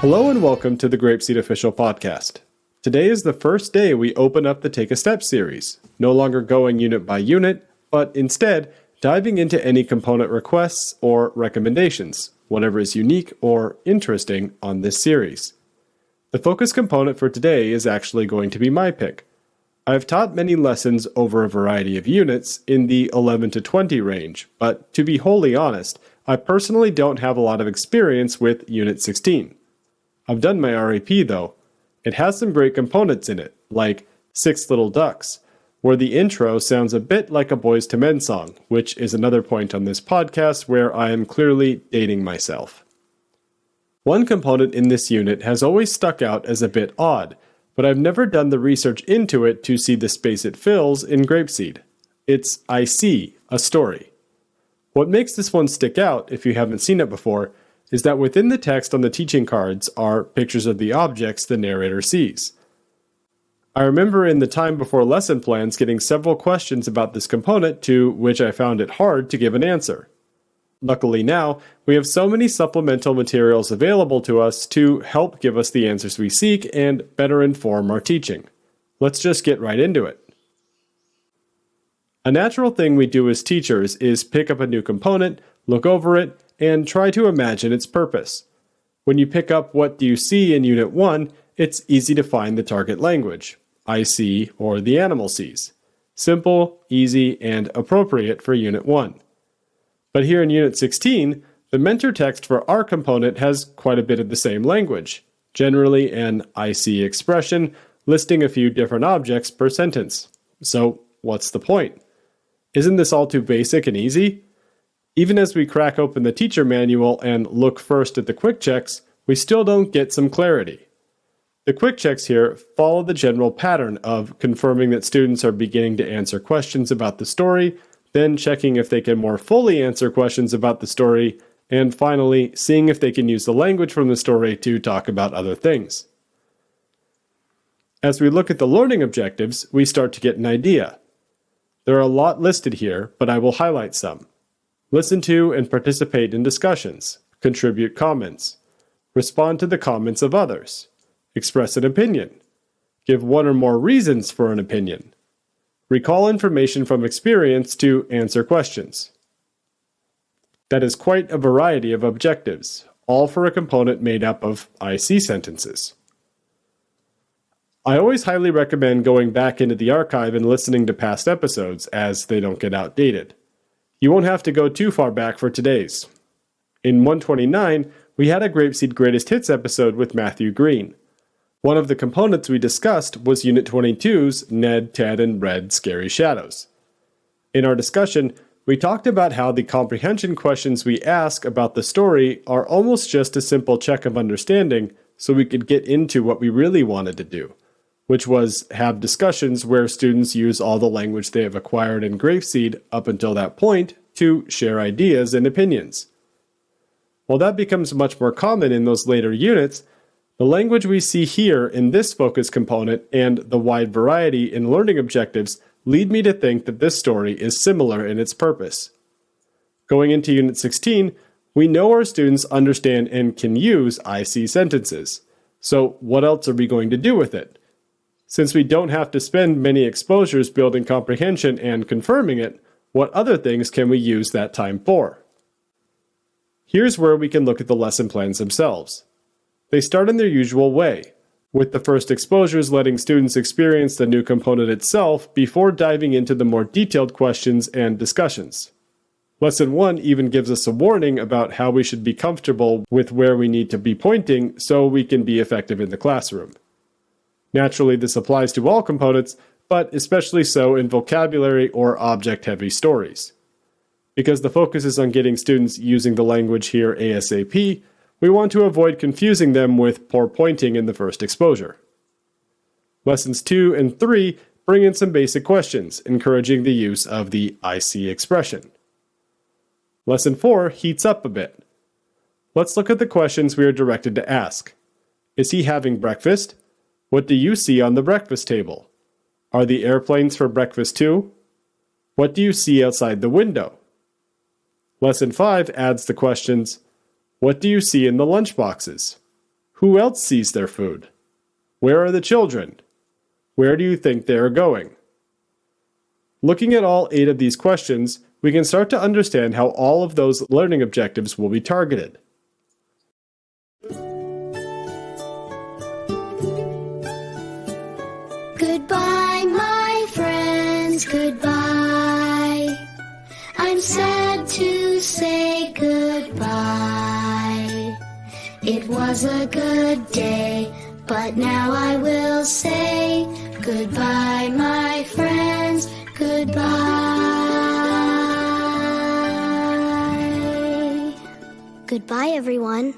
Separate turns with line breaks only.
Hello and welcome to the Grapeseed Official Podcast. Today is the first day we open up the Take a Step series, no longer going unit by unit, but instead diving into any component requests or recommendations, whatever is unique or interesting on this series. The focus component for today is actually going to be my pick. I've taught many lessons over a variety of units in the 11 to 20 range, but to be wholly honest, I personally don't have a lot of experience with Unit 16. I've done my RAP though. It has some great components in it, like Six Little Ducks, where the intro sounds a bit like a Boyz II Men song, which is another point on this podcast where I am clearly dating myself. One component in this unit has always stuck out as a bit odd, but I've never done the research into it to see the space it fills in Grapeseed. It's I see a story. What makes this one stick out, if you haven't seen it before, is that within the text on the teaching cards are pictures of the objects the narrator sees. I remember in the time before lesson plans getting several questions about this component to which I found it hard to give an answer. Luckily now, we have so many supplemental materials available to us to help give us the answers we seek and better inform our teaching. Let's just get right into it. A natural thing we do as teachers is pick up a new component, look over it, and try to imagine its purpose. When you pick up what do you see in Unit 1, it's easy to find the target language, I see or the animal sees. Simple, easy, and appropriate for Unit 1. But here in Unit 16, the mentor text for our component has quite a bit of the same language, generally an I see expression listing a few different objects per sentence. So what's the point? Isn't this all too basic and easy? Even as we crack open the teacher manual and look first at the quick checks, we still don't get some clarity. The quick checks here follow the general pattern of confirming that students are beginning to answer questions about the story, then checking if they can more fully answer questions about the story, and finally seeing if they can use the language from the story to talk about other things. As we look at the learning objectives, we start to get an idea. There are a lot listed here, but I will highlight some. Listen to and participate in discussions, contribute comments, respond to the comments of others, express an opinion, give one or more reasons for an opinion, recall information from experience to answer questions. That is quite a variety of objectives, all for a component made up of I see sentences. I always highly recommend going back into the archive and listening to past episodes, as they don't get outdated. You won't have to go too far back for today's. In 129, we had a Grapeseed Greatest Hits episode with Matthew Green. One of the components we discussed was Unit 22's Ned, Ted, and Red Scary Shadows. In our discussion, we talked about how the comprehension questions we ask about the story are almost just a simple check of understanding so we could get into what we really wanted to do, which was have discussions where students use all the language they have acquired in Grapeseed up until that point to share ideas and opinions. While that becomes much more common in those later units, the language we see here in this focus component and the wide variety in learning objectives lead me to think that this story is similar in its purpose. Going into Unit 16, we know our students understand and can use I see sentences. So what else are we going to do with it? Since we don't have to spend many exposures building comprehension and confirming it, what other things can we use that time for? Here's where we can look at the lesson plans themselves. They start in their usual way, with the first exposures letting students experience the new component itself before diving into the more detailed questions and discussions. Lesson 1 even gives us a warning about how we should be comfortable with where we need to be pointing so we can be effective in the classroom. Naturally, this applies to all components, but especially so in vocabulary or object-heavy stories. Because the focus is on getting students using the language here ASAP, we want to avoid confusing them with poor pointing in the first exposure. Lessons 2 and 3 bring in some basic questions, encouraging the use of the I see expression. Lesson 4 heats up a bit. Let's look at the questions we are directed to ask. Is he having breakfast? What do you see on the breakfast table? Are the airplanes for breakfast too? What do you see outside the window? Lesson 5 adds the questions, what do you see in the lunch boxes? Who else sees their food? Where are the children? Where do you think they are going? Looking at all 8 of these questions, we can start to understand how all of those learning objectives will be targeted.
Goodbye, my friends, goodbye. I'm sad to say goodbye. It was a good day, but now I will say goodbye, my friends, goodbye. Goodbye, everyone.